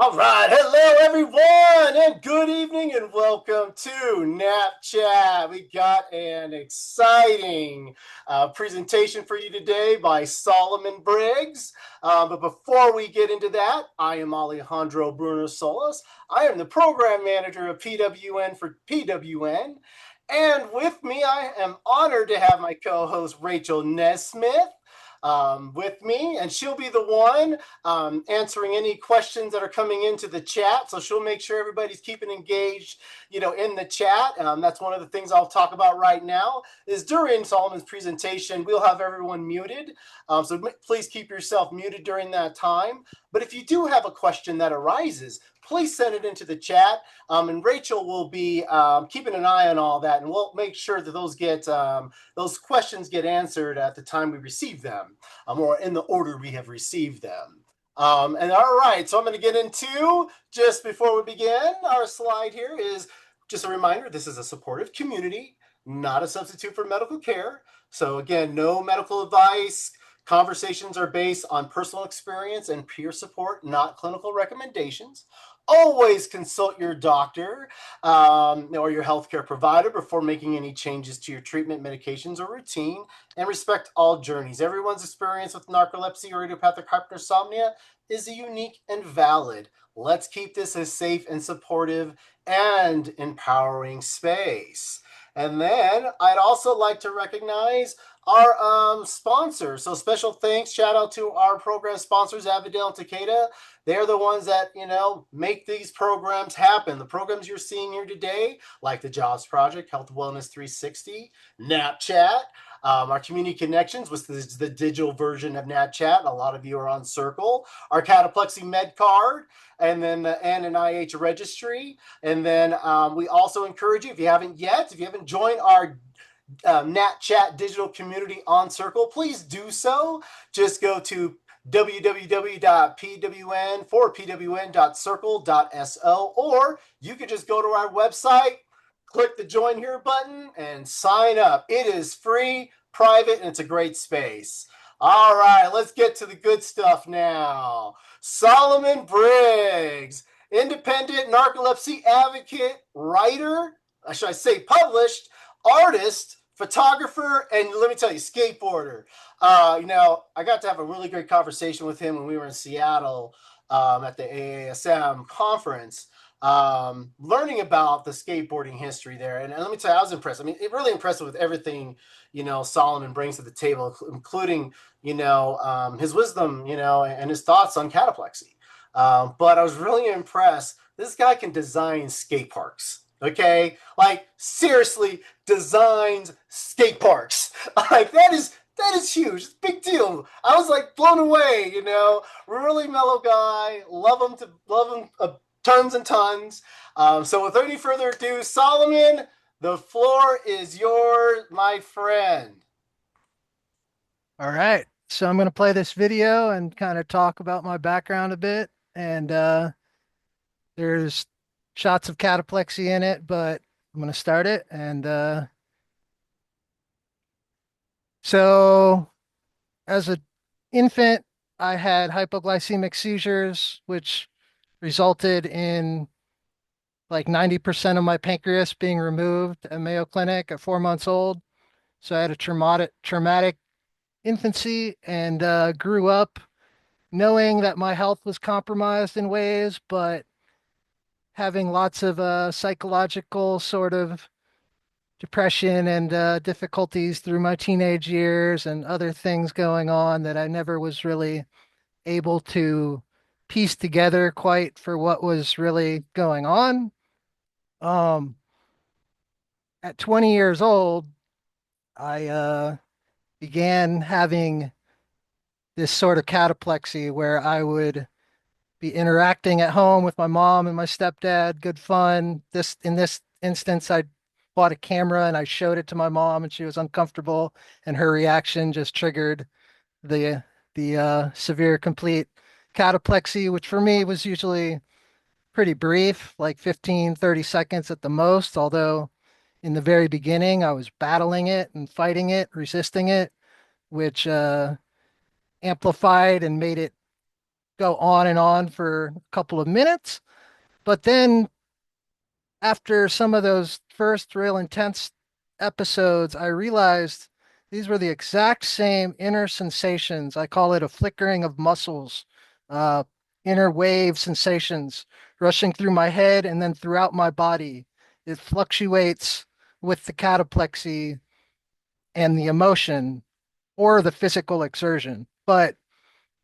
All right, hello everyone, and good evening, and welcome to NapChat. We got an exciting presentation for you today by Solomon Briggs. But before we get into that, I am Alejandro Bruno Solis. I am the program manager of PWN for PWN, and with me, I am honored to have my co-host Rachel Nesmith with me, and she'll be the one answering any questions that are coming into the chat. So she'll make sure everybody's keeping engaged, in the chat. That's one of the things I'll talk about right now is during Solomon's presentation, we'll have everyone muted. So please keep yourself muted during that time. But if you do have a question that arises, please send it into the chat. And Rachel will be keeping an eye on all that, and we'll make sure that those questions get answered at the time we receive them, or in the order we have received them. And all right, so I'm going to get into, just before we begin, our slide here is just a reminder, this is a supportive community, not a substitute for medical care. So again, no medical advice. Conversations are based on personal experience and peer support, not clinical recommendations. Always consult your doctor or your healthcare provider before making any changes to your treatment, medications, or routine, and respect all journeys. Everyone's experience with narcolepsy or idiopathic hypersomnia is unique and valid. Let's keep this a safe and supportive and empowering space. And then I'd also like to recognize our sponsors. So special thanks, shout out to our program sponsors, Avidel and Takeda. They're the ones that, make these programs happen. The programs you're seeing here today, like the Jobs Project, Health Wellness 360, NapChat, our community connections, which is the digital version of NapChat. A lot of you are on Circle. Our cataplexy med card, and then the NIH registry. And then we also encourage you, if you haven't joined our NapChat digital community on Circle, please do so. Just go to www.PWN4PWN.circle.so, or you could just go to our website, click the join here button, and sign up. It is free, private, and it's a great space. All right, let's get to the good stuff now. Solomon Briggs, independent narcolepsy advocate, writer, should I say published, artist, photographer, and let me tell you, skateboarder. I got to have a really great conversation with him when we were in Seattle at the AASM conference, learning about the skateboarding history there. And let me tell you, I was impressed. I mean, really impressed with everything, Solomon brings to the table, including, his wisdom, and his thoughts on cataplexy. But I was really impressed. This guy can design skate parks. Okay, like seriously, designs skate parks. Like that is huge. It's a big deal. I was like blown away. Really mellow guy. Love him tons and tons. So without any further ado, Solomon, the floor is yours, my friend. All right. So I'm going to play this video and kind of talk about my background a bit. And there's shots of cataplexy in it, but I'm going to start it. And so as an infant, I had hypoglycemic seizures, which resulted in like 90% of my pancreas being removed at Mayo Clinic at 4 months old. So I had a traumatic infancy and grew up knowing that my health was compromised in ways, but having lots of psychological sort of depression and difficulties through my teenage years and other things going on that I never was really able to piece together quite for what was really going on. Um, at 20 years old, I began having this sort of cataplexy where I would be interacting at home with my mom and my stepdad, good fun. In this instance, I bought a camera and I showed it to my mom and she was uncomfortable and her reaction just triggered the severe complete cataplexy, which for me was usually pretty brief, like 15, 30 seconds at the most, although in the very beginning I was battling it and fighting it, resisting it, which amplified and made it go on and on for a couple of minutes. But then after some of those first real intense episodes, I realized these were the exact same inner sensations. I call it a flickering of muscles, uh, inner wave sensations rushing through my head and then throughout my body. It fluctuates with the cataplexy and the emotion or the physical exertion. But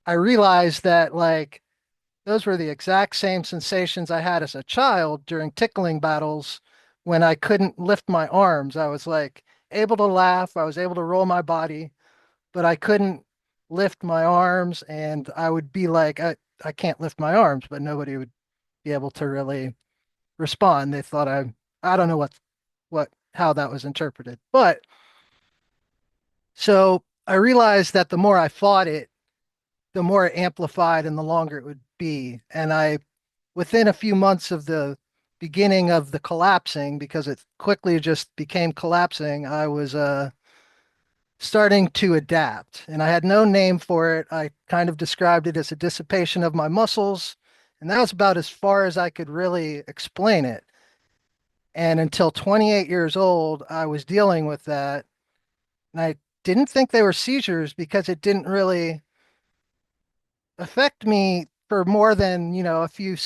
I realized that like those were the exact same sensations I had as a child during tickling battles when I couldn't lift my arms. I was like able to laugh, I was able to roll my body, but I couldn't lift my arms. And I would be like, I can't lift my arms, but nobody would be able to really respond. They thought I don't know how that was interpreted. But so I realized that the more I fought it, the more it amplified and the longer it would be. And within a few months of the beginning of the collapsing, because it quickly just became collapsing, I was starting to adapt. And I had no name for it. I kind of described it as a dissipation of my muscles. And that was about as far as I could really explain it. And until 28 years old, I was dealing with that. And I didn't think they were seizures because it didn't really affect me for more than, a few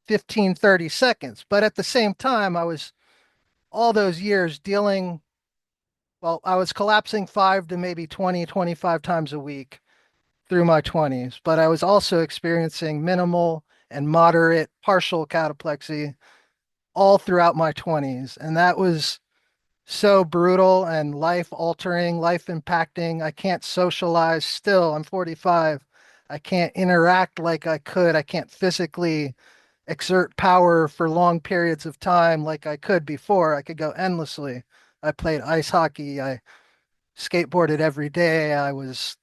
15, 30 seconds. But at the same time, I was all those years dealing, well, I was collapsing 5 to maybe 20, 25 times a week through my 20s, but I was also experiencing minimal and moderate partial cataplexy all throughout my 20s. And that was so brutal and life altering, life impacting. I can't socialize still. I'm 45. I can't interact like I could. I can't physically exert power for long periods of time like I could before. I could go endlessly. I played ice hockey. I skateboarded every day. I was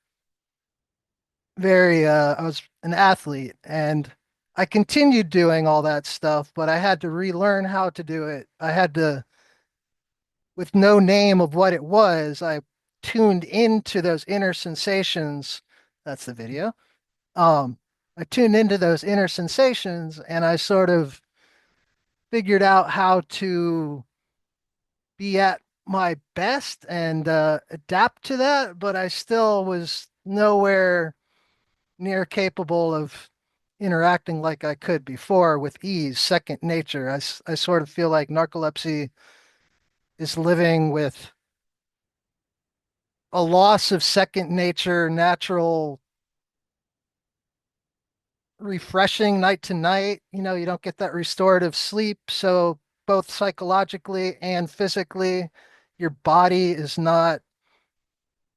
an athlete and I continued doing all that stuff, but I had to relearn how to do it. I had to, with no name of what it was, I tuned into those inner sensations. That's the video. Um, I tuned into those inner sensations and I sort of figured out how to be at my best and adapt to that, but I still was nowhere near capable of interacting like I could before with ease, second nature. I sort of feel like narcolepsy is living with a loss of second nature, natural refreshing night to night. You don't get that restorative sleep. So both psychologically and physically, your body is not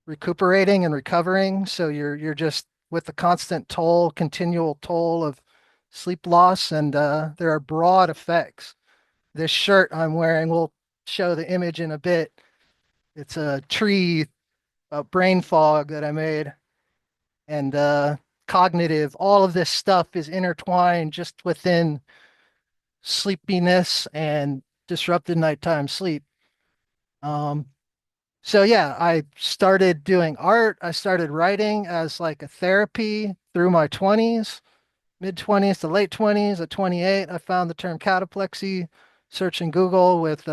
recuperating and recovering. So you're just with the constant toll, continual toll of sleep loss, and there are broad effects. This shirt I'm wearing, we'll show the image in a bit. It's a tree, a brain fog that I made, and cognitive. All of this stuff is intertwined just within sleepiness and disrupted nighttime sleep. Um, So yeah, I started doing art. I started writing as like a therapy through my 20s, mid 20s to late 20s. At 28, I found the term cataplexy, searching Google with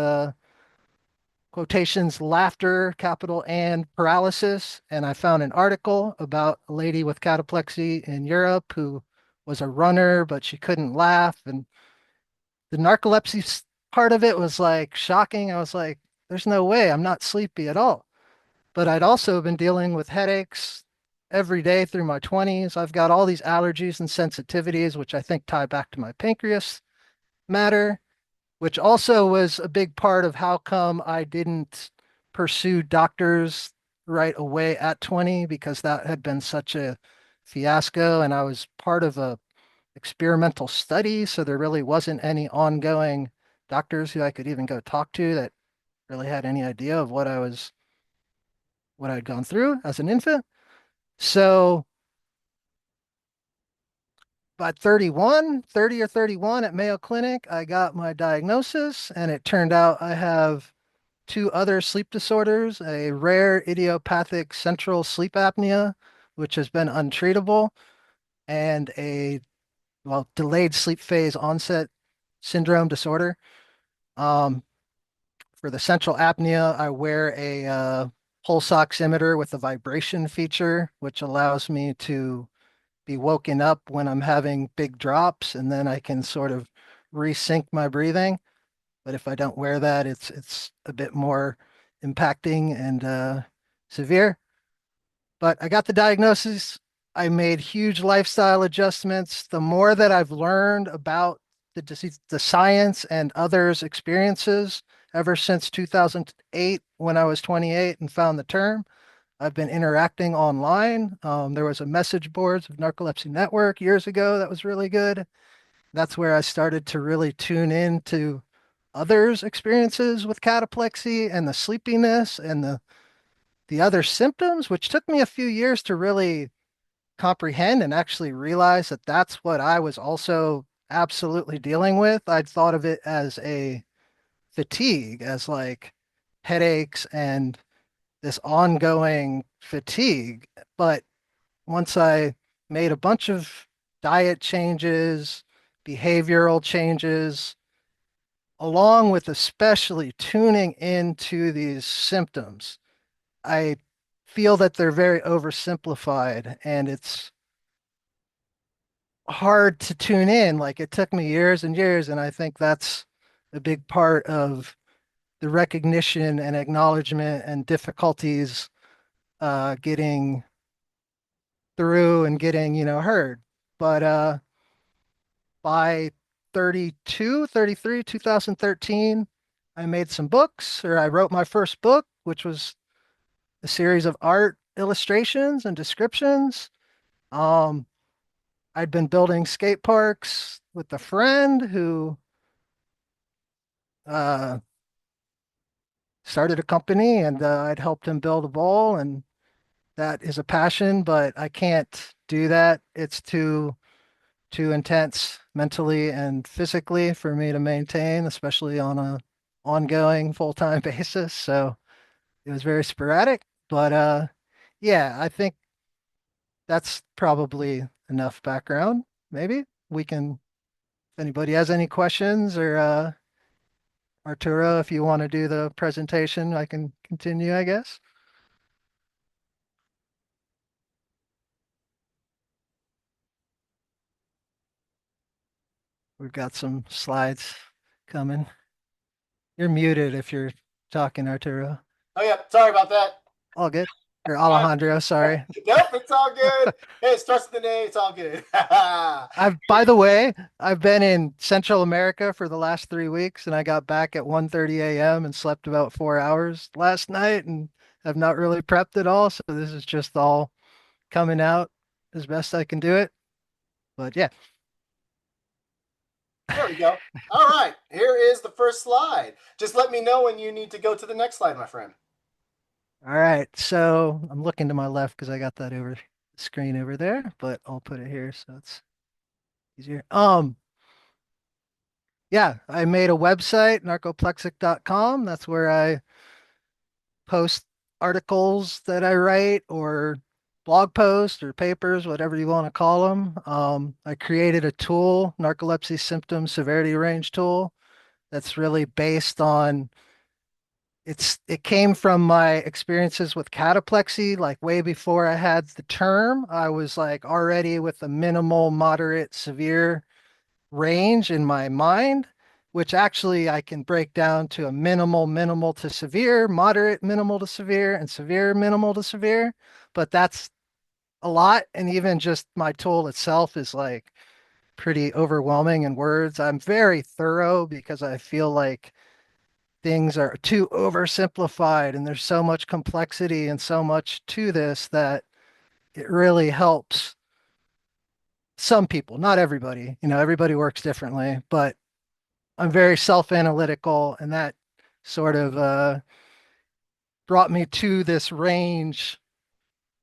quotations laughter, capital and paralysis. And I found an article about a lady with cataplexy in Europe who was a runner, but she couldn't laugh. And the narcolepsy part of it was like shocking. I was like, there's no way I'm not sleepy at all. But I'd also been dealing with headaches every day through my 20s. I've got all these allergies and sensitivities, which I think tie back to my pancreas matter, which also was a big part of how come I didn't pursue doctors right away at 20, because that had been such a fiasco. And I was part of a experimental study. So there really wasn't any ongoing doctors who I could even go talk to that really had any idea of what I'd gone through as an infant. So by 30 or 31 at Mayo Clinic, I got my diagnosis, and it turned out I have two other sleep disorders, a rare idiopathic central sleep apnea, which has been untreatable, and a delayed sleep phase onset syndrome disorder. Um, for the central apnea, I wear a pulse oximeter with a vibration feature, which allows me to be woken up when I'm having big drops, and then I can sort of resync my breathing. But if I don't wear that, it's a bit more impacting and severe. But I got the diagnosis. I made huge lifestyle adjustments. The more that I've learned about the disease, the science and others' experiences ever since 2008, when I was 28 and found the term, I've been interacting online. There was a message boards of Narcolepsy Network years ago that was really good. That's where I started to really tune in to others' experiences with cataplexy and the sleepiness and the other symptoms, which took me a few years to really comprehend and actually realize that that's what I was also absolutely dealing with. I'd thought of it as a fatigue, as like headaches and this ongoing fatigue. But once I made a bunch of diet changes, behavioral changes, along with especially tuning into these symptoms, I feel that they're very oversimplified and it's hard to tune in. Like it took me years and years, and I think that's a big part of the recognition and acknowledgement and difficulties getting through and getting, heard. But by 32, 33, 2013, I made some books, or I wrote my first book, which was a series of art illustrations and descriptions. Um, I'd been building skate parks with a friend who uh, started a company, and I'd helped him build a bowl, and that is a passion, but I can't do that. It's too intense mentally and physically for me to maintain, especially on a ongoing full-time basis. So it was very sporadic, but yeah, I think that's probably enough background. Maybe we can, if anybody has any questions or Arturo, if you want to do the presentation, I can continue, I guess. We've got some slides coming. You're muted if you're talking, Arturo. Oh yeah, sorry about that. All good. Or Alejandro, sorry. Nope, it's all good. Hey, it starts with the name. It's all good. By the way, I've been in Central America for the last 3 weeks, and I got back at 1:30 a.m. and slept about 4 hours last night, and have not really prepped at all. So this is just all coming out as best I can do it. But yeah. There we go. All right, here is the first slide. Just let me know when you need to go to the next slide, my friend. All right. So I'm looking to my left because I got that over the screen over there, but I'll put it here so it's easier. Yeah, I made a website, narcoplexic.com. That's where I post articles that I write or blog posts or papers, whatever you want to call them. I created a tool, narcolepsy symptom severity range tool, that's really based on it came from my experiences with cataplexy, like way before I had the term. I was like already with a minimal, moderate, severe range in my mind, which actually I can break down to a minimal, minimal to severe, moderate, minimal to severe, and severe, minimal to severe. But that's a lot. And even just my tool itself is like pretty overwhelming in words. I'm very thorough because I feel like things are too oversimplified and there's so much complexity and so much to this that it really helps some people, not everybody. Everybody works differently, but I'm very self-analytical, and that sort of brought me to this range,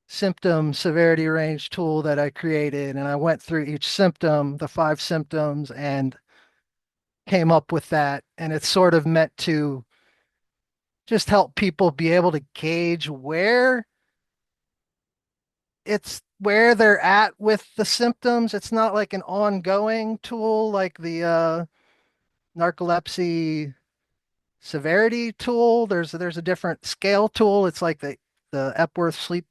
symptom severity range tool that I created. And I went through each symptom, the 5 symptoms, and came up with that. And it's sort of meant to just help people be able to gauge where it's where they're at with the symptoms. It's not like an ongoing tool like the narcolepsy severity tool. There's a different scale tool. It's like the Epworth sleep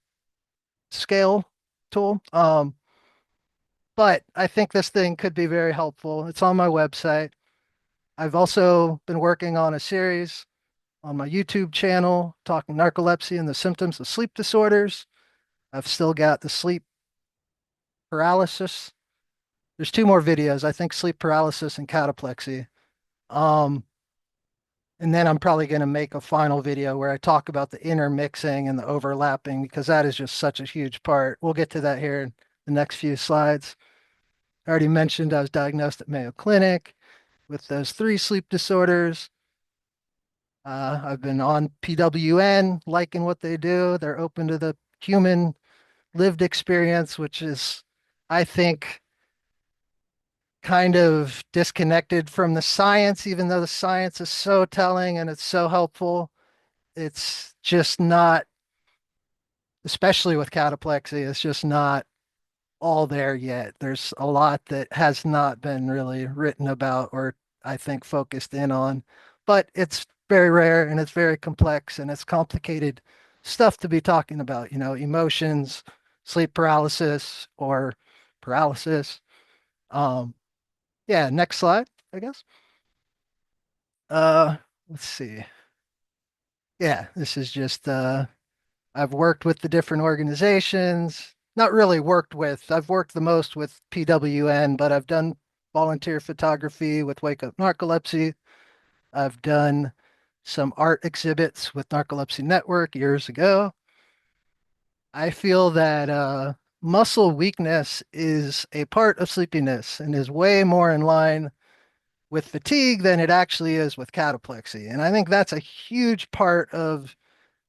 scale tool. But I think this thing could be very helpful. It's on my website. I've also been working on a series on my YouTube channel talking narcolepsy and the symptoms of sleep disorders. I've still got the sleep paralysis. There's two more videos, I think sleep paralysis and cataplexy. Um, and then I'm probably going to make a final video where I talk about the intermixing and the overlapping because that is just such a huge part. We'll get to that here in the next few slides. I already mentioned I was diagnosed at Mayo Clinic with those three sleep disorders. I've been on PWN, liking what they do. They're open to the human lived experience, which is, I think, kind of disconnected from the science, even though the science is so telling and it's so helpful. It's just not, especially with cataplexy, it's just not all there yet. There's a lot that has not been really written about or I think focused in on, but it's very rare and it's very complex and it's complicated stuff to be talking about, emotions, sleep paralysis or paralysis. Um, yeah, next slide, I guess. Uh, let's see. Yeah, this is just I've worked with the different organizations, not really worked with. I've worked the most with PWN, but I've done volunteer photography with Wake Up Narcolepsy. I've done some art exhibits with Narcolepsy Network years ago. I feel that muscle weakness is a part of sleepiness and is way more in line with fatigue than it actually is with cataplexy. And I think that's a huge part of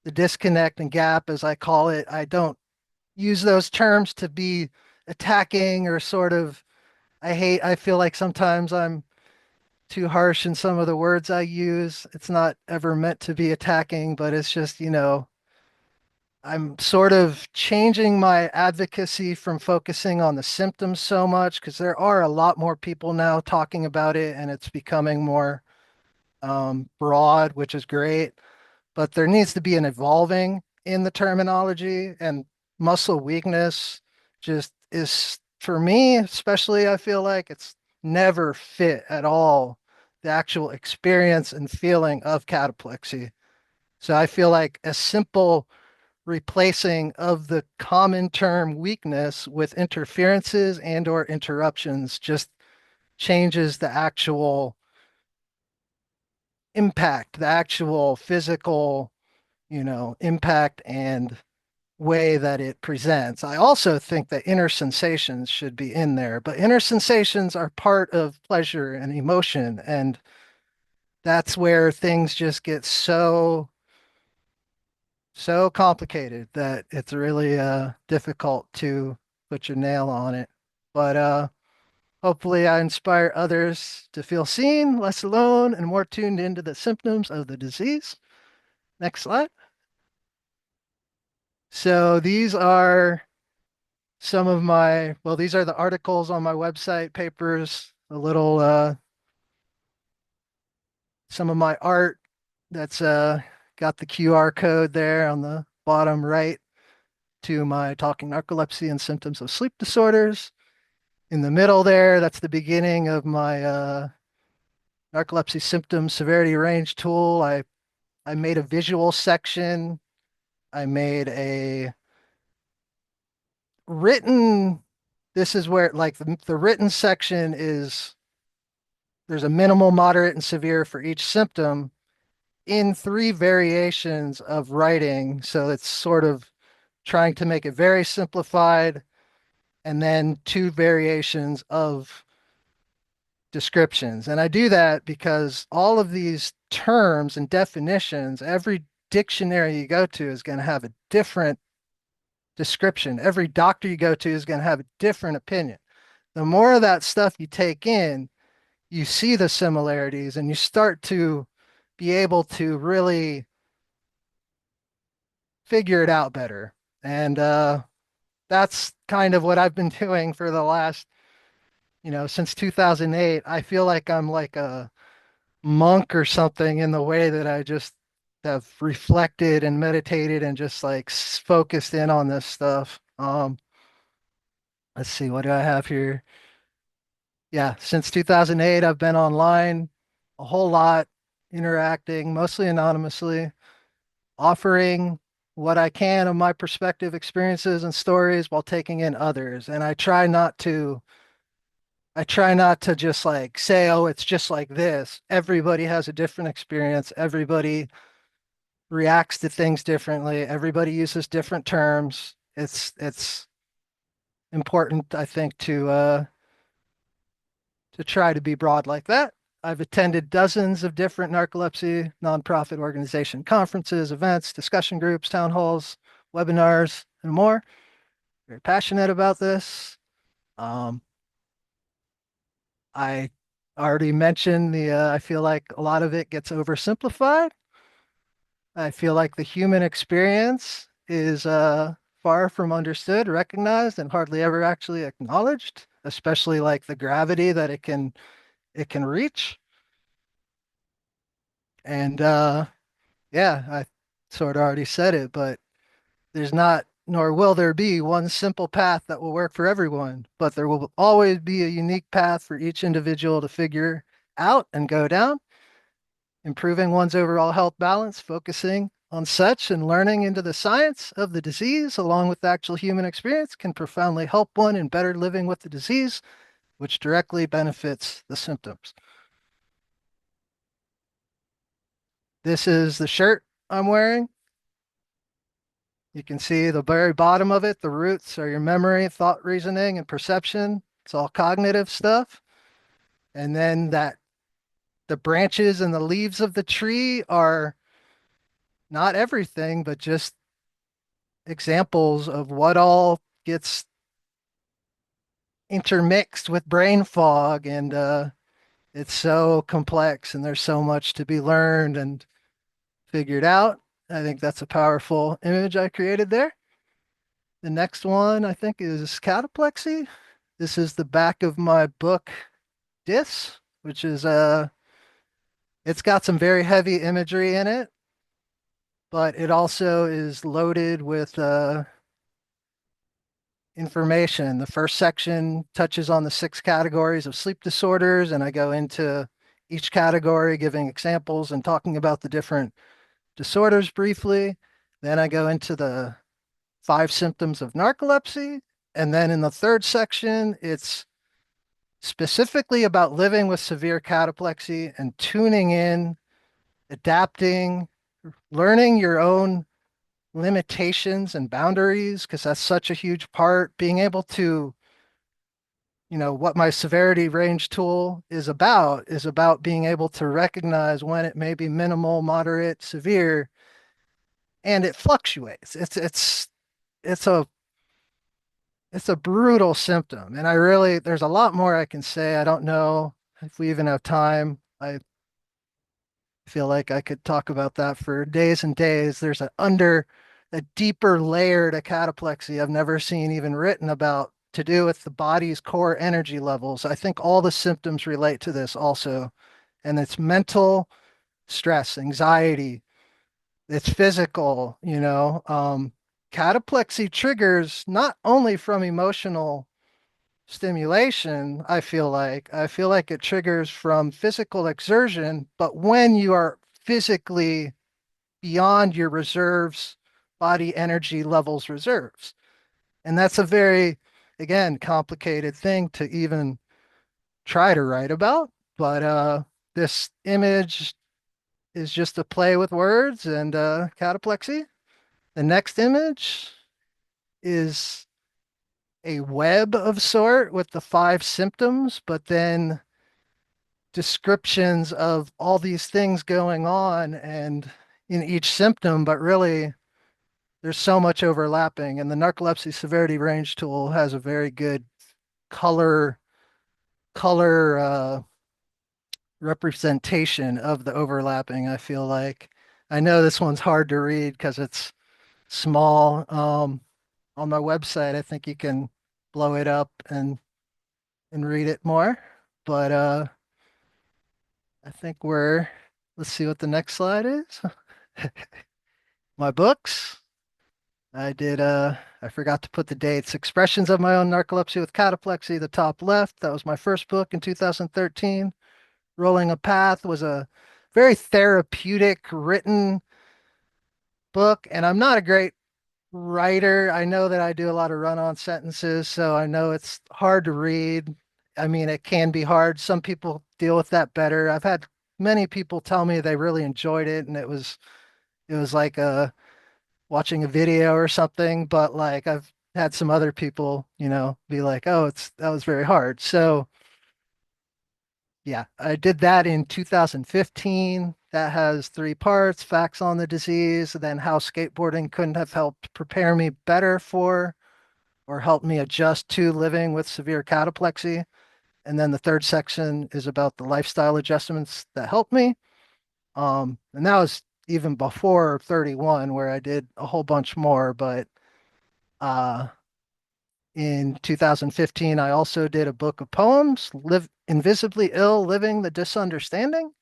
the disconnect and gap, as I call it. I don't use those terms to be attacking or sort of, I feel like sometimes I'm too harsh in some of the words I use. It's not ever meant to be attacking, but it's just, I'm sort of changing my advocacy from focusing on the symptoms so much because there are a lot more people now talking about it and it's becoming more broad, which is great. But there needs to be an evolving in the terminology, and muscle weakness just is, for me, especially, I feel like it's never fit at all the actual experience and feeling of cataplexy. So I feel like a simple replacing of the common term weakness with interferences and or interruptions just changes the actual impact, the actual physical, impact and way that it presents. I also think that inner sensations should be in there, but inner sensations are part of pleasure and emotion. And that's where things just get so complicated that it's really difficult to put your nail on it. But hopefully I inspire others to feel seen, less alone, and more tuned into the symptoms of the disease. Next slide. So these are some of my, well, these are the articles on my website, papers, a little, some of my art that's got the QR code there on the bottom right to my Talking Narcolepsy and Symptoms of Sleep Disorders. In the middle there, that's the beginning of my narcolepsy symptom severity range tool. I made a visual section. I made a written, this is where like the written section is there's a minimal, moderate, and severe for each symptom in three variations of writing. So it's sort of trying to make it very simplified and then two variations of descriptions. And I do that because all of these terms and definitions, every dictionary you go to is going to have a different description. Every doctor you go to is going to have a different opinion. The more of that stuff you take in, you see the similarities and you start to be able to really figure it out better. And that's kind of what I've been doing for the last, since 2008. I feel like I'm like a monk or something in the way that I just have reflected and meditated and just like focused in on this stuff. Let's see, what do I have here? Yeah, since 2008, I've been online a whole lot, interacting, mostly anonymously, offering what I can of my perspective, experiences, and stories while taking in others. And I try not to just like say, oh, it's just like this. Everybody has a different experience. Everybody reacts to things differently. Everybody uses different terms. It's important, I think, to try to be broad like that. I've attended dozens of different narcolepsy nonprofit organization conferences, events, discussion groups, town halls, webinars, and more. Very passionate about this. Um, I already mentioned I feel like a lot of it gets oversimplified. I feel like the human experience is far from understood, recognized, and hardly ever actually acknowledged, especially like the gravity that it can reach. And yeah, I sort of already said it, but there's not, nor will there be, one simple path that will work for everyone, but there will always be a unique path for each individual to figure out and go down. Improving one's overall health balance, focusing on such and learning into the science of the disease along with actual human experience can profoundly help one in better living with the disease, which directly benefits the symptoms. This is the shirt I'm wearing. You can see the very bottom of it. The roots are your memory, thought, reasoning, and perception. It's all cognitive stuff. And then the branches and the leaves of the tree are not everything, but just examples of what all gets intermixed with brain fog. And it's so complex and there's so much to be learned and figured out. I think that's a powerful image I created there. The next one I think is cataplexy. This is the back of my book, Dis, which is it's got some very heavy imagery in it, but it also is loaded with information. The first section touches on the 6 categories of sleep disorders, and I go into each category, giving examples and talking about the different disorders briefly. Then I go into the 5 symptoms of narcolepsy. And then in the third section, it's specifically about living with severe cataplexy and tuning in, adapting, learning your own limitations and boundaries, because that's such a huge part. Being able to, what my severity range tool is about being able to recognize when it may be minimal, moderate, severe, and it fluctuates. It's a it's a brutal symptom. And there's a lot more I can say. I don't know if we even have time. I feel like I could talk about that for days and days. There's a deeper layer to cataplexy I've never seen even written about, to do with the body's core energy levels. I think all the symptoms relate to this also. And it's mental stress, anxiety, it's physical, cataplexy triggers not only from emotional stimulation. I feel like it triggers from physical exertion, but when you are physically beyond your reserves, body energy levels reserves. And that's a very, again, complicated thing to even try to write about. But this image is just a play with words and cataplexy. The next image is a web of sort with the 5 symptoms, but then descriptions of all these things going on and in each symptom, but really there's so much overlapping. And the narcolepsy severity range tool has a very good color representation of the overlapping. I feel like I know this one's hard to read because it's small. on my website. I think you can blow it up and read it more. But I think let's see what the next slide is. My books. I forgot to put the dates. Expressions of My Own Narcolepsy with Cataplexy, the top left. That was my first book in 2013. Rolling a Path was a very therapeutic written book, and I'm not a great writer. I know that I do a lot of run-on sentences, so I know it's hard to read. I mean, it can be hard. Some people deal with that better. I've had many people tell me they really enjoyed it, and it was like watching a video or something, but like I've had some other people, be like, "Oh, that was very hard." So, yeah, I did that in 2015. That has three parts: facts on the disease, then how skateboarding couldn't have helped prepare me better for or help me adjust to living with severe cataplexy. And then the third section is about the lifestyle adjustments that helped me. And that was even before 31, where I did a whole bunch more. But uh, in 2015, I also did a book of poems, Live Invisibly Ill, Living the Disunderstanding.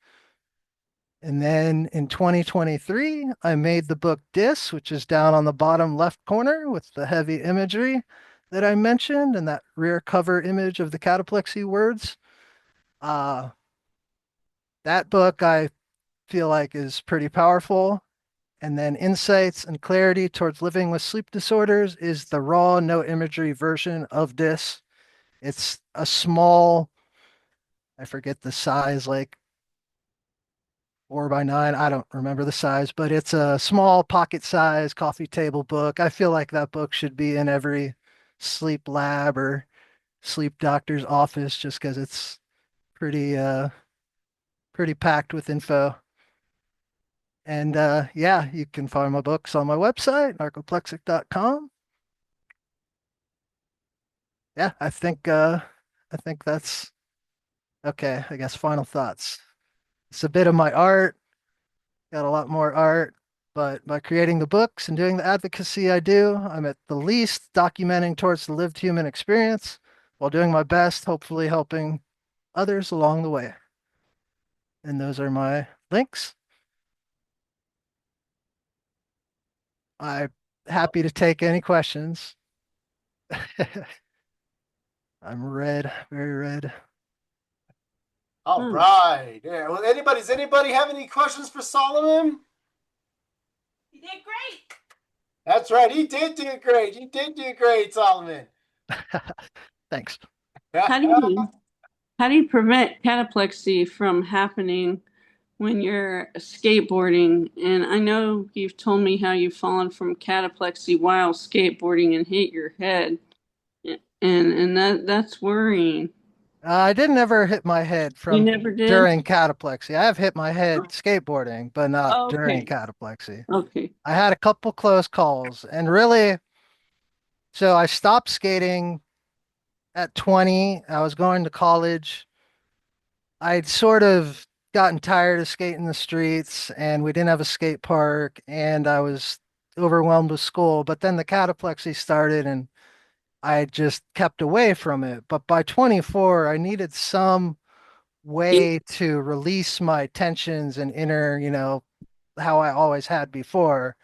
And then in 2023, I made the book Dis, which is down on the bottom left corner with the heavy imagery that I mentioned and that rear cover image of the cataplexy words. Uh, that book I feel like is pretty powerful. And then Insights and Clarity Towards Living with Sleep Disorders is the raw, no imagery version of Dis. It's a small, I forget the size, like 4 by 9. I don't remember the size, but it's a small pocket size coffee table book. I feel like that book should be in every sleep lab or sleep doctor's office just because it's pretty pretty packed with info. And yeah, you can find my books on my website, narcoplexic.com. Yeah, I think that's okay. I guess final thoughts. It's a bit of my art. Got a lot more art, but by creating the books and doing the advocacy I do, I'm at the least documenting towards the lived human experience while doing my best, hopefully helping others along the way. And those are my links. I'm happy to take any questions. I'm red, very red. All right. Yeah. Well, does anybody have any questions for Solomon? You did great. That's right. He did do great. You did do great, Solomon. Thanks. How do you how do you prevent cataplexy from happening when you're skateboarding? And I know you've told me how you've fallen from cataplexy while skateboarding and hit your head, and that's worrying. I didn't ever hit my head You from never did? during cataplexy. I have hit my head skateboarding, but not during Okay. cataplexy. Okay. I had a couple close calls and really, so I stopped skating at 20. I was going to college. I'd sort of gotten tired of skating the streets and we didn't have a skate park and I was overwhelmed with school. But then the cataplexy started and I just kept away from it. But by 24, I needed some way to release my tensions and inner, how I always had before.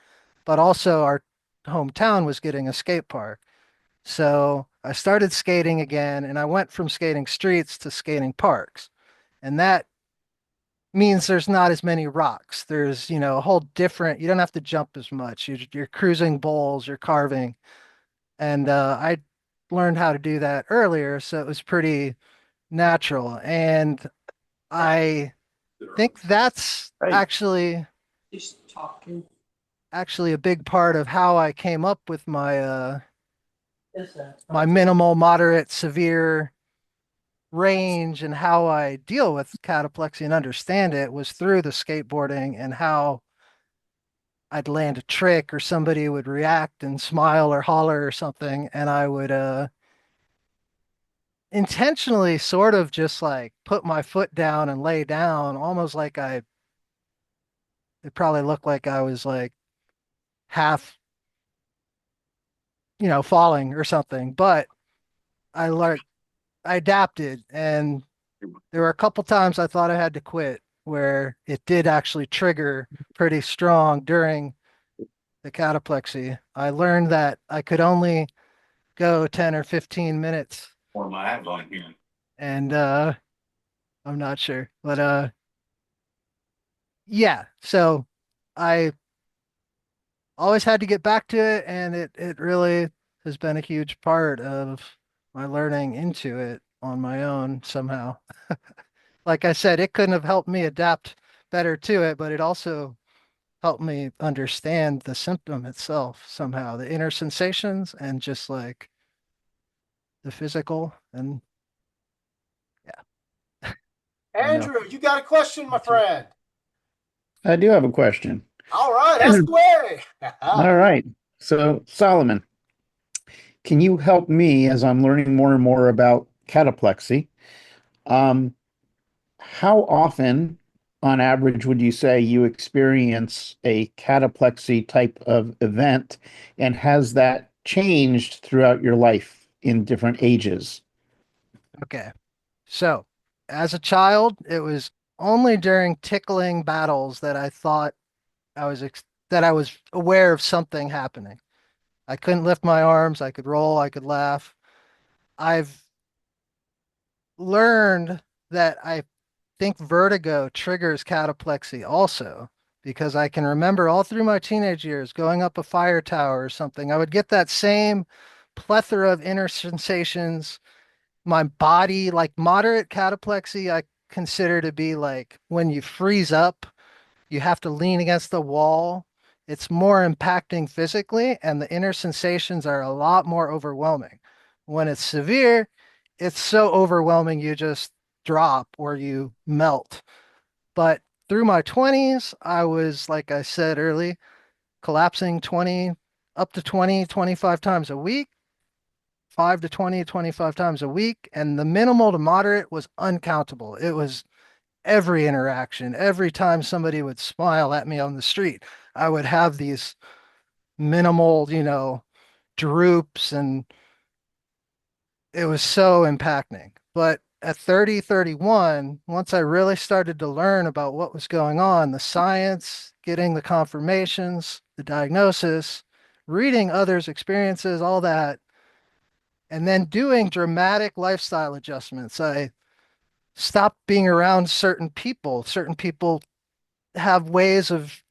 But also, our hometown was getting a skate park. So I started skating again and I went from skating streets to skating parks. And that means there's not as many rocks. There's, a whole different, you don't have to jump as much. You're cruising bowls, you're carving. And I learned how to do that earlier. So it was pretty natural. And I think that's Right. Just talking. actually a big part of how I came up with my Is that my minimal, moderate, severe range and how I deal with cataplexy and understand it was through the skateboarding and how I'd land a trick or somebody would react and smile or holler or something and I would intentionally sort of just like put my foot down and lay down almost like it probably looked like I was like half falling or something. But I learned, I adapted, and there were a couple times I thought I had to quit where it did actually trigger pretty strong during the cataplexy. I learned that I could only go 10 or 15 minutes. Or my ad going here. And I'm not sure. But yeah, so I always had to get back to it, and it really has been a huge part of my learning into it on my own somehow. Like I said, it couldn't have helped me adapt better to it, but it also helped me understand the symptom itself somehow, the inner sensations and just like the physical. And yeah, I know. Andrew, you got a question, my That's it. friend. I do have a question. All right, ask away. All right. So, Solomon, can you help me as I'm learning more and more about cataplexy? Um, how often, on average, would you say you experience a cataplexy type of event? And has that changed throughout your life in different ages? Okay. So, as a child, it was only during tickling battles that I thought that I was aware of something happening. I couldn't lift my arms, I could roll, I could laugh. I've learned that I think vertigo triggers cataplexy also because I can remember all through my teenage years going up a fire tower or something. I would get that same plethora of inner sensations. My body, like moderate cataplexy, I consider to be like when you freeze up, you have to lean against the wall. It's more impacting physically, and the inner sensations are a lot more overwhelming. When it's severe, it's so overwhelming you just drop or you melt. But through my 20s, I was, like I said early, collapsing 20, up to 20, 25 times a week, 5 to 20, 25 times a week. And the minimal to moderate was uncountable. It was every interaction, every time somebody would smile at me on the street, I would have these minimal, droops, and it was so impacting. But at 30, 31, once I really started to learn about what was going on, the science, getting the confirmations, the diagnosis, reading others' experiences, all that, and then doing dramatic lifestyle adjustments. I stopped being around certain people. Certain people have ways of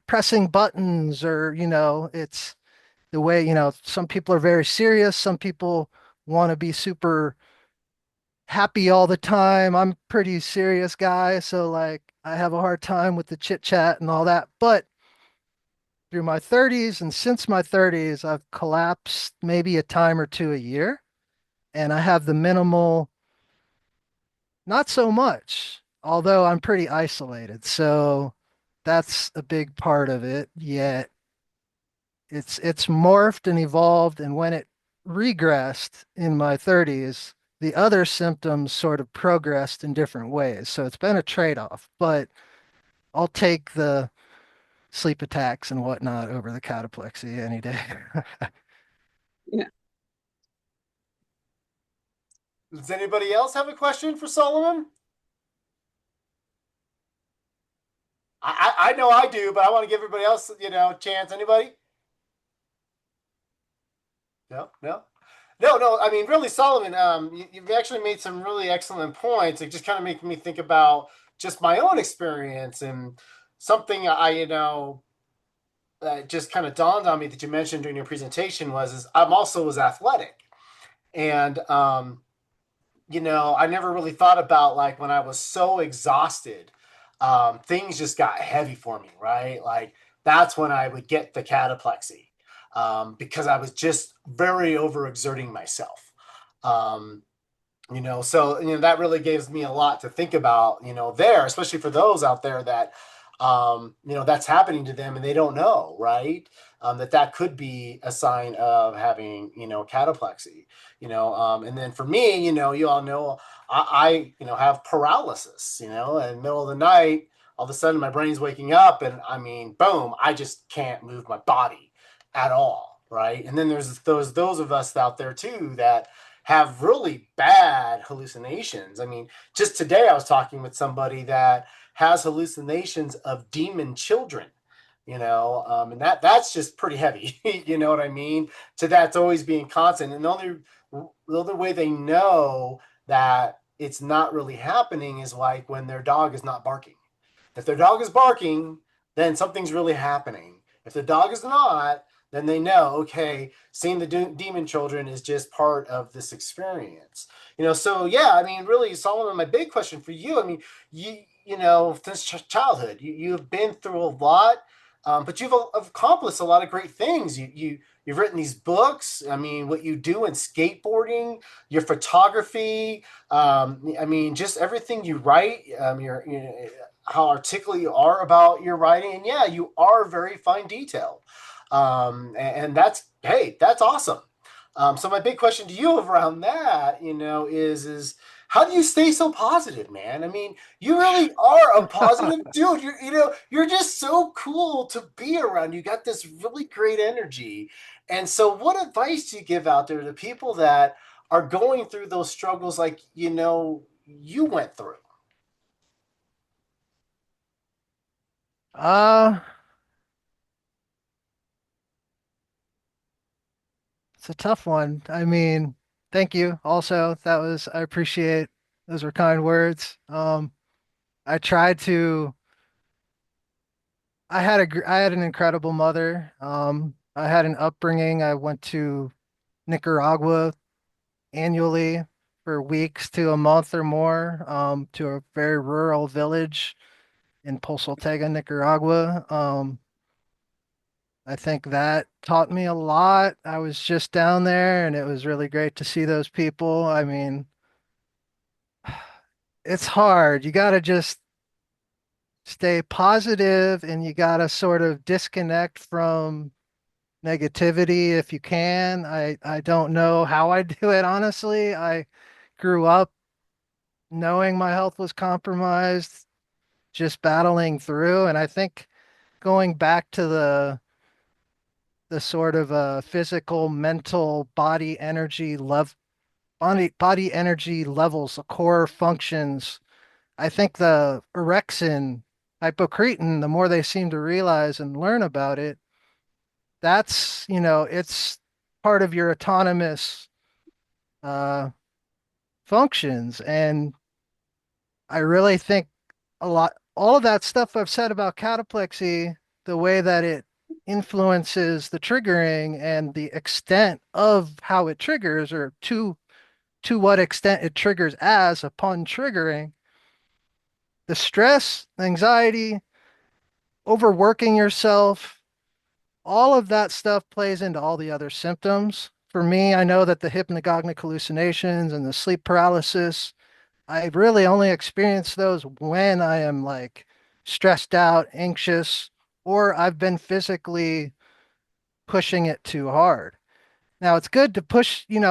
pressing buttons, or it's the way, some people are very serious, some people want to be super happy all the time. I'm pretty serious guy, so like I have a hard time with the chit chat and all that. But through my 30s and since my 30s, I've collapsed maybe a time or two a year, and I have the minimal, not so much, although I'm pretty isolated. So that's a big part of it. Yet it's morphed and evolved, and when it regressed in my 30s, the other symptoms sort of progressed in different ways. So it's been a trade-off, but I'll take the sleep attacks and whatnot over the cataplexy any day. Yeah. Does anybody else have a question for Solomon? I know I do, but I want to give everybody else, a chance. Anybody? No, no. No, no. I mean, really, Solomon, you've actually made some really excellent points. It just kind of makes me think about just my own experience and something just kind of dawned on me that you mentioned during your presentation is I'm also was athletic, and I never really thought about like when I was so exhausted, things just got heavy for me, right? Like that's when I would get the cataplexy, because I was just very overexerting myself. Um, so that really gives me a lot to think about, there, especially for those out there that, that's happening to them and they don't know, right? That could be a sign of having, cataplexy, and then for me, you all know, have paralysis, in the middle of the night, all of a sudden my brain's waking up and I mean, boom, I just can't move my body at all. right? And then there's those of us out there too that have really bad hallucinations. I mean, just today I was talking with somebody that has hallucinations of demon children, and that's just pretty heavy. You know what I mean? So that's always being constant. And the only way they know that it's not really happening is like when their dog is not barking. If their dog is barking, then something's really happening. If the dog is not, then they know, okay, seeing the demon children is just part of this experience. So yeah, I mean, really, Solomon, my big question for you, I mean, since childhood, you have been through a lot, but you've accomplished a lot of great things. You've written these books. I mean, what you do in skateboarding, your photography, I mean, just everything you write, how articulate you are about your writing. And yeah, you are very fine detailed. And that's, hey, that's awesome. So my big question to you around that, is how do you stay so positive, man? I mean, you really are a positive dude. You're just so cool to be around. You got this really great energy. And so what advice do you give out there to people that are going through those struggles like, you went through? Uh, it's a tough one. I mean, thank you. Also, I appreciate those were kind words. I tried to, I had an incredible mother. I had an upbringing. I went to Nicaragua annually for weeks to a month or more, to a very rural village in Posoltega, Nicaragua. I think that taught me a lot. I was just down there and it was really great to see those people. I mean, it's hard. You got to just stay positive and you got to sort of disconnect from negativity if you can. I don't know how I do it, honestly. I grew up knowing my health was compromised, just battling through. And I think going back to the sort of physical, mental, body energy levels, the core functions. I think the orexin, hypocretin, the more they seem to realize and learn about it, it's part of your autonomous uh, functions. And I really think all of that stuff I've said about cataplexy, the way that it influences the triggering and the extent of how it triggers, or to what extent it triggers as upon triggering, the stress, anxiety, overworking yourself, all of that stuff plays into all the other symptoms. For me, I know that the hypnagogic hallucinations and the sleep paralysis, I really only experience those when I am like stressed out, anxious, or I've been physically pushing it too hard. Now, it's good to push, you've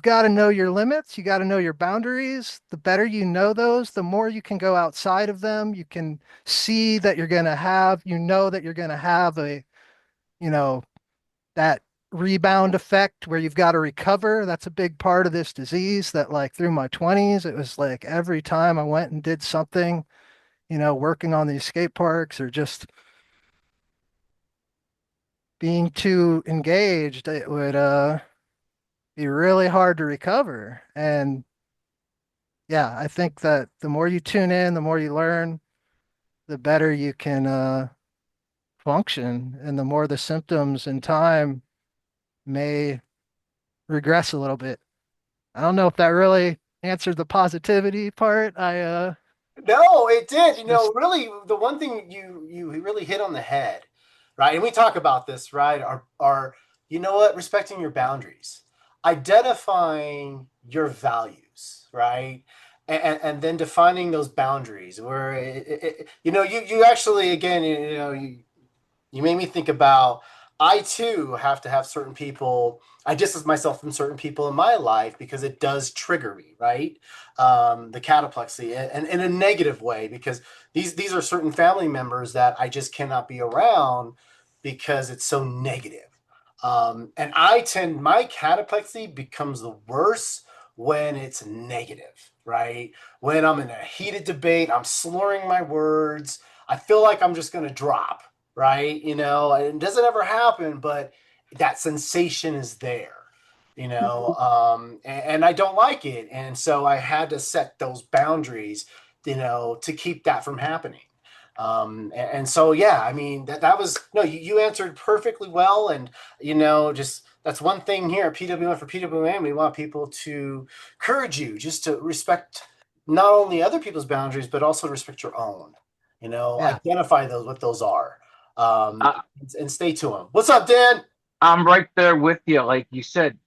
got to know your limits, you got to know your boundaries. The better you know those, the more you can go outside of them. You can see that that you're going to have you know, that rebound effect where you've got to recover. That's a big part of this disease that, like, through my 20s, it was like every time I went and did something, working on these skate parks or just being too engaged, it would be really hard to recover. And yeah, I think that the more you tune in, the more you learn, the better you can function, and the more the symptoms in time may regress a little bit. I don't know if that really answered the positivity part. No, it did. Just Really, the one thing you really hit on the head, right? And we talk about this, right? Are respecting your boundaries, identifying your values, right? And then defining those boundaries where you actually, again, you made me think about, I too have to have certain people. I distance myself from certain people in my life because it does trigger me, right? The cataplexy, and in a negative way, because these are certain family members that I just cannot be around because it's so negative. And my cataplexy becomes the worst when it's negative, right? When I'm in a heated debate, I'm slurring my words. I feel like I'm just going to drop, right? It doesn't ever happen, but that sensation is there, and I don't like it. And so I had to set those boundaries, to keep that from happening. And so, yeah, I mean, that was, no, you answered perfectly well. And, just that's one thing here at PWN4PWN. We want people to encourage you just to respect not only other people's boundaries, but also respect your own, Yeah. identify what those are, I, and stay to them. What's up, Dan? I'm right there with you. Like you said,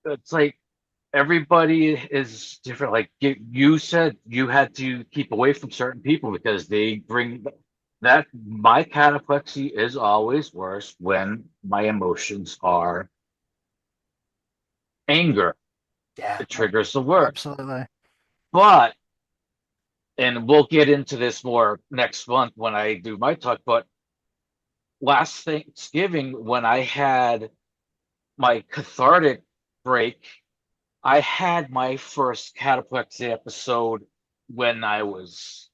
it's like everybody is different. Like you said, you had to keep away from certain people because they bring that. My cataplexy is always worse when my emotions are anger. Yeah. It triggers the worst. Absolutely. But, and we'll get into this more next month when I do my talk, but last Thanksgiving, when I had my cathartic break, I had my first cataplexy episode when I was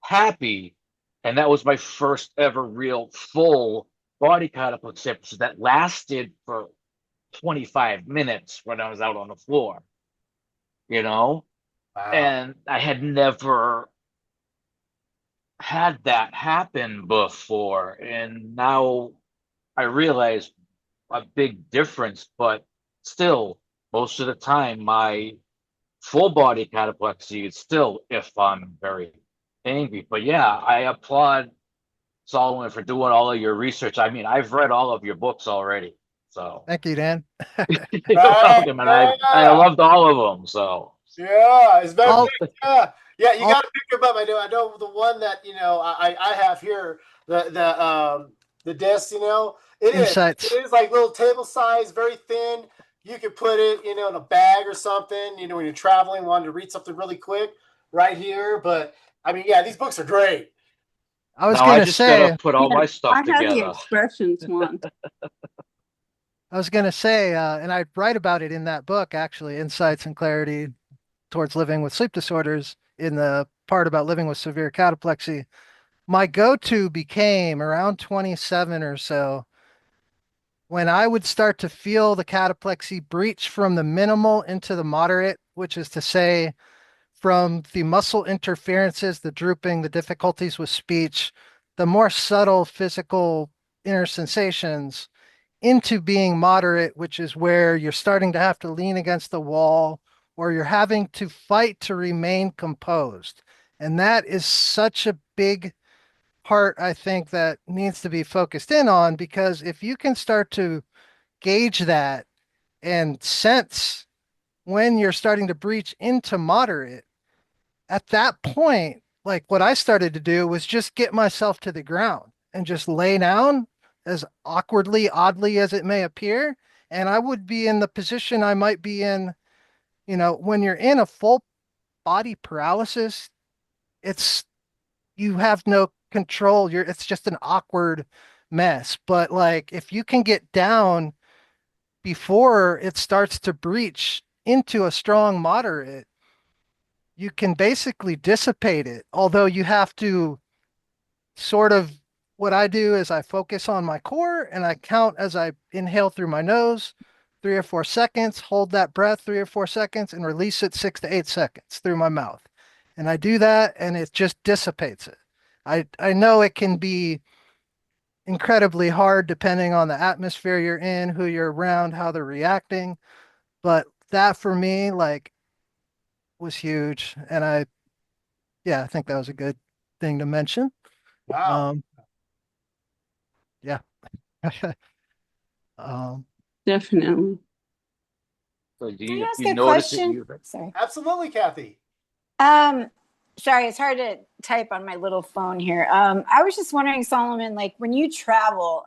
happy, and that was my first ever real full body cataplexy episode that lasted for 25 minutes when I was out on the floor, you know? Wow. And I had never had that happen before. And now I realize a big difference, but still, most of the time, my full body cataplexy is still if I'm very angry. But yeah, I applaud Solomon for doing all of your research. I mean, I've read all of your books already. So Thank you, Dan. you're Right. welcome. And I Yeah. loved all of them. So Yeah, it's better. All, Yeah, yeah. You all got to pick them up. I know the one that I have here. The disc. It is. It insights. is like little table size, very thin. You could put it, in a bag or something. When you're traveling, wanting to read something really quick, right here. But I mean, yeah, these books are great. I was now I gonna just gotta say, put all Yeah, my I stuff have the together. expressions one. and I write about it in that book, actually, Insights and Clarity Towards Living with Sleep Disorders, in the part about living with severe cataplexy. My go-to became around 27 or so when I would start to feel the cataplexy breach from the minimal into the moderate, which is to say, from the muscle interferences, the drooping, the difficulties with speech, the more subtle physical inner sensations, into being moderate, which is where you're starting to have to lean against the wall or you're having to fight to remain composed. And that is such a big part, I think, that needs to be focused in on, because if you can start to gauge that and sense when you're starting to breach into moderate, at that point, like what I started to do was just get myself to the ground and just lay down, as awkwardly, oddly as it may appear. And I would be in the position I might be in, when you're in a full body paralysis, it's, you have no control. It's just an awkward mess. But like if you can get down before it starts to breach into a strong moderate, you can basically dissipate it. Although you have to sort of, what I do is I focus on my core and I count as I inhale through my nose 3 or 4 seconds, hold that breath 3 or 4 seconds, and release it 6 to 8 seconds through my mouth. And I do that and it just dissipates it. I know it can be incredibly hard depending on the atmosphere you're in, who you're around, how they're reacting. But that for me, like, was huge. And yeah, I think that was a good thing to mention. Wow. Um, yeah. um, Definitely. So do Can I ask you a notice it? question? You Sorry. Absolutely, Kathy. Um, Sorry, it's hard to type on my little phone here. I was just wondering, Solomon, like when you travel,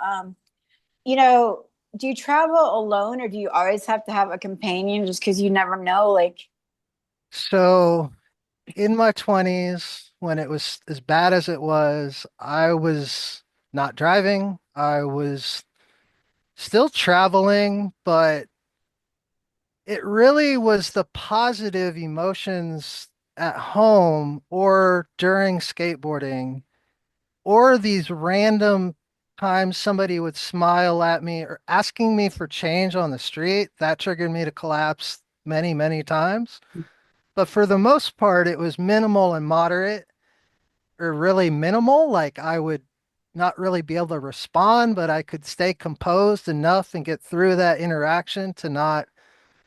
you know, do you travel alone or do you always have to have a companion just because you never know? Like, so in my 20s, when it was as bad as it was, I was not driving. I was still traveling, but it really was the positive emotions at home or during skateboarding or these random times somebody would smile at me or asking me for change on the street. That triggered me to collapse many, many times. But for the most part, it was minimal and moderate, or really minimal. Like I would not really be able to respond, but I could stay composed enough and get through that interaction to not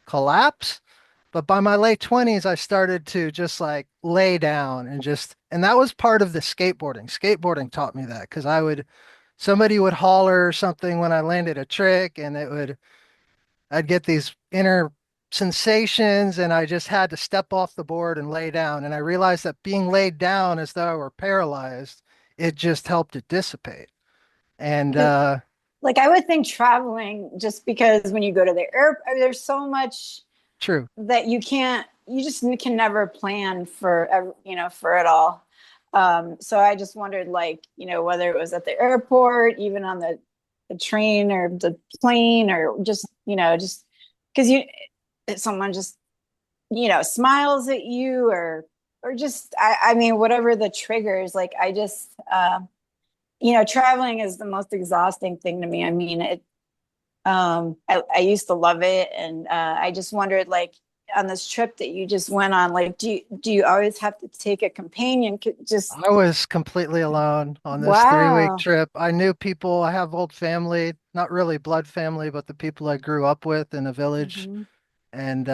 collapse. But by my late 20s, I started to just like lay down and and that was part of the skateboarding. Skateboarding taught me that because somebody would holler or something when I landed a trick, and I'd get these inner sensations, and I just had to step off the board and lay down. And I realized that being laid down as though I were paralyzed, it just helped it dissipate. And Like I would think traveling, just because when you go to the airport, there's so much true. that you just can never plan for, for it all. So I just wondered, like, whether it was at the airport, even on the train or the plane, or just because someone just, smiles at you, or just, I mean, whatever the triggers, like, I just, traveling is the most exhausting thing to me. I mean, I used to love it. And I just wondered, like, on this trip that you just went on, like, do you always have to take a companion? I was completely alone on this 3 week Wow. trip. I knew people, I have old family, not really blood family, but the people I grew up with in a village. Mhm. And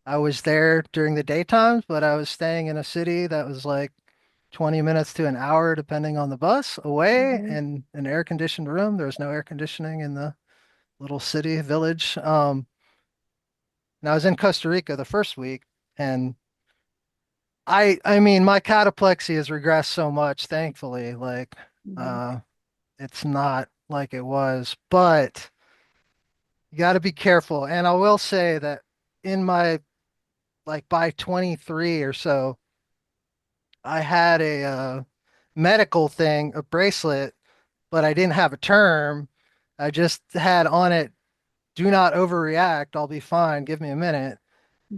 I was there during the daytimes, but I was staying in a city that was like 20 minutes to an hour, depending on the bus, away Mhm. in an air conditioned room. There was no air conditioning in the little city village. And I was in Costa Rica the first week, and I mean, my cataplexy has regressed so much, thankfully. Like, Mhm. uh, it's not like it was, but you got to be careful. And I will say that in my, like, by 23 or so, I had a medical thing, a bracelet, but I didn't have a term. I just had on it, do not overreact. I'll be fine. Give me a minute.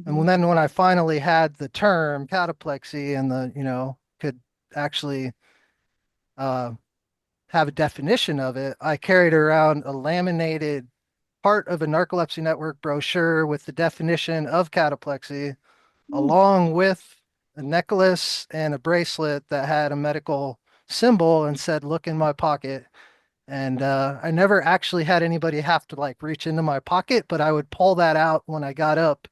And Mhm. then when I finally had the term cataplexy and could actually uh, have a definition of it, I carried around a laminated part of a Narcolepsy Network brochure with the definition of cataplexy, Mhm. along with a necklace and a bracelet that had a medical symbol and said, "Look in my pocket." And I never actually had anybody have to like reach into my pocket, but I would pull that out when I got up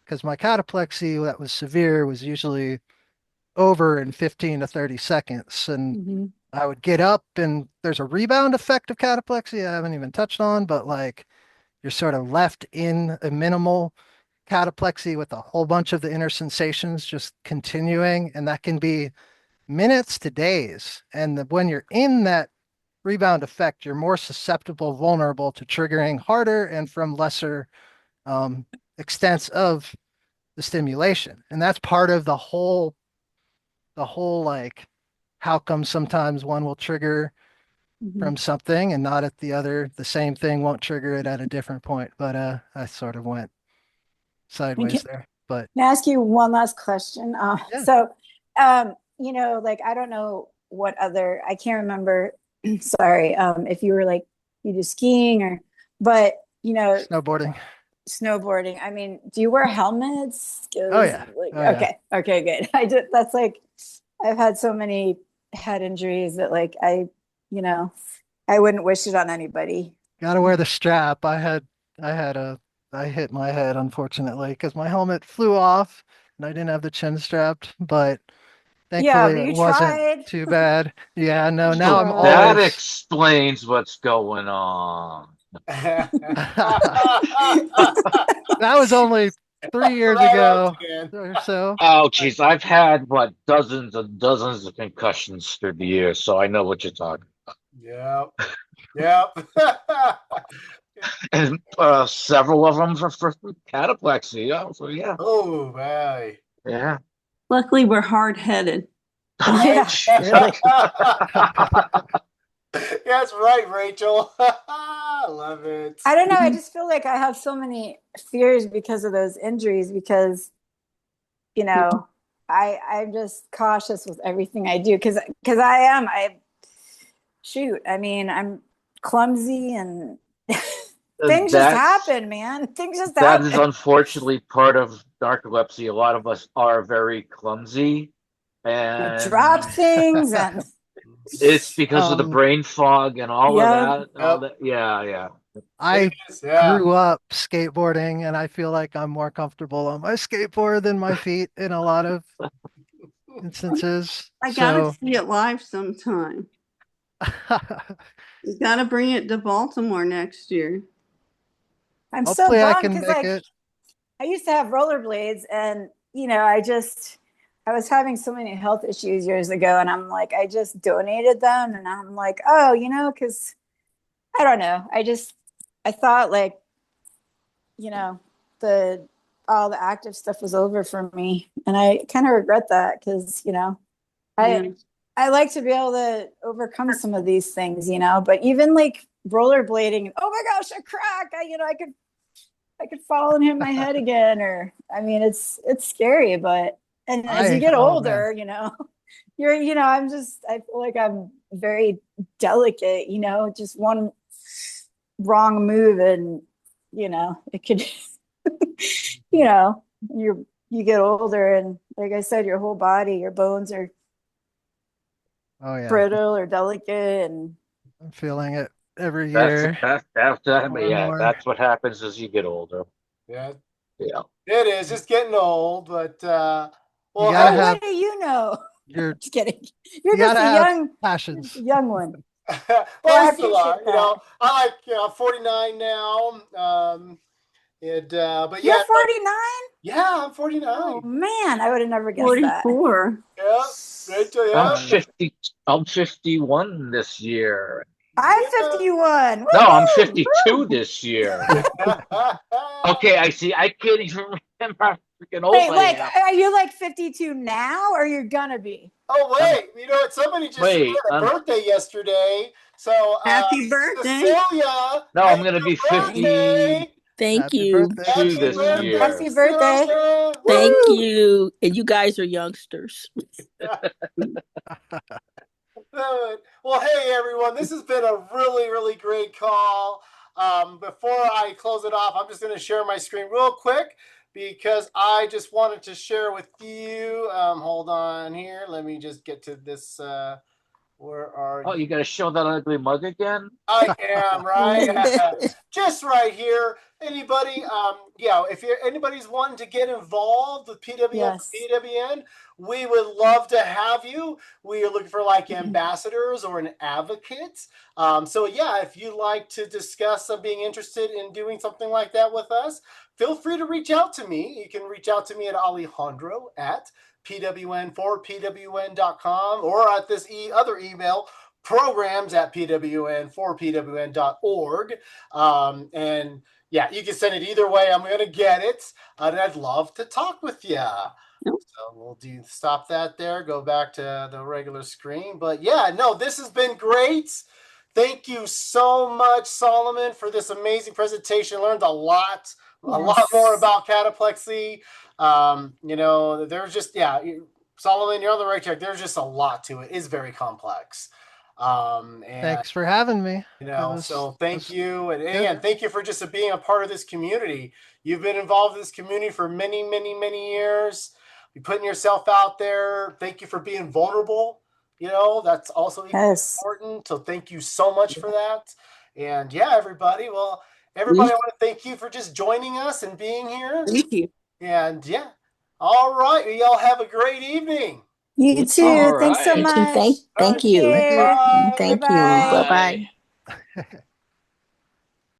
because my cataplexy that was severe was usually over in 15 to 30 seconds. And Mhm. I would get up, and there's a rebound effect of cataplexy I haven't even touched on, but like you're sort of left in a minimal cataplexy with a whole bunch of the inner sensations just continuing. And that can be minutes to days. And when you're in that rebound effect, you're more susceptible, vulnerable to triggering harder and from lesser um, extents of the stimulation. And that's part of the whole like, how come sometimes one will trigger Mhm. from something and not at the other? The same thing won't trigger it at a different point. But I sort of went And sideways there. But Can I ask you one last question? yeah, Like, I don't know I can't remember, sorry, if you were like, you do skiing but, snowboarding. snowboarding. I mean, do you wear helmets? Oh 'Cause, yeah. like, Oh yeah. okay, good. That's like, I've had so many head injuries that, like, you know, I wouldn't wish it on anybody. Got to wear the strap. I had a, I hit my head unfortunately because my helmet flew off and I didn't have the chin strapped, but Yeah, thankfully but it you wasn't tried. too bad. Yeah, no, You now So I'm that tried. always, explains what's going on. that was only 3 years Right on, ago Dan. or so. Oh, geez, I've had what dozens and dozens of concussions through the years, so I know what you're talking. Yep. Yep. And several of them for cataplexy. Yeah, so yeah, Oh, my. yeah. Luckily, we're hard headed. Oh, Yeah, jeez. really. That's right, Rachel. I love it. I don't know. I just feel like I have so many fears because of those injuries because, you know, I'm just cautious with everything I do because I shoot, I mean, I'm clumsy and things just That's happen, man. Things just that is happen. unfortunately part of narcolepsy. A lot of us are very clumsy, I drop and things and it's because of the Um, brain fog and all of yeah. that. All Yep. that. Yeah, yeah. I It is, yeah. grew up skateboarding and I feel like I'm more comfortable on my skateboard than my feet in a lot of instances. I gotta So see it live sometime. You gotta bring it to Baltimore next year. I'm so hopefully I bummed can because make like it. I used to have rollerblades and I was having so many health issues years ago and I'm like I just donated them and I'm like, oh, because I don't know. I thought like, you know, the all the active stuff was over for me. And I kind of regret that because, I Yeah. I like to be able to overcome some of these things, but even like rollerblading, oh my gosh, a crack. I could fall and hit my head again, or I mean, it's scary, but and as you get Oh man. older, I feel like I'm very delicate, just one wrong move and it could, you know, you get older and like I said, your whole body, your bones are Oh yeah. brittle or delicate and I'm feeling it every That's year more and yeah. more. That's what happens as you get older. Yeah, Yeah. it is. Just getting old, but You well, gotta hey, have what do you know? your Just kidding. you You're just gotta a have you're just a passions. young one. well, Well, I I still are. appreciate that. I like 49 now. But You're yeah, 49? yeah, I'm Oh 49. man, I would have never guessed that. 44. Yeah, Rachel, I'm yeah, 50. I'm 51 this year. I'm yeah. 51. No, I'm Woohoo! 52 this year. Okay, I see. I can't even remember how freaking old Wait, I like, am. are you like 52 now or you're gonna be? Oh I'm wait, you know what? Somebody just wait. had a birthday yesterday. So Happy birthday. Cecilia, No, I'm gonna be happy 52 birthday! Thank Happy you. birthday, Happy this Cecilia. birthday, year. Happy birthday. Cecilia! Thank Woo! you. And you guys are youngsters. Good. Well, hey everyone, this has been a really, really great call. Before I close it off, I'm just going to share my screen real quick because I just wanted to share with you. Hold on here. Let me just get to this. Where are Oh, you? you gotta show that ugly mug again? I am right, just right here. Anybody, if anybody's wanting to get involved with PWN for Yes. PWN, we would love to have you. We are looking for like ambassadors or an advocate. So yeah, if you'd like to discuss being interested in doing something like that with us, feel free to reach out to me. You can reach out to me at Alejandro at PWN4PWN.com or at this other email, programs at PWN4PWN.org. And yeah, you can send it either way. I'm going to get it. And I'd love to talk with you. So we'll stop that there, go back to the regular screen. But yeah, no, this has been great. Thank you so much, Solomon, for this amazing presentation. Learned a lot more about cataplexy. There's just, Solomon, you're on the right track. There's just a lot to it. It's very complex. And Thanks for having me. so thank you. And good. again, thank you for just being a part of this community. You've been involved in this community for many, many, many years. You're putting yourself out there. Thank you for being vulnerable. That's also important. So thank you so much for that. And yeah, everybody. Well, everybody, I want to thank you for just joining us and being here. Thank you. And yeah. All right. Y'all have a great evening. You too. All Thanks so right. much. Thank you. Care. Bye. Thank you. Bye-bye. Bye bye.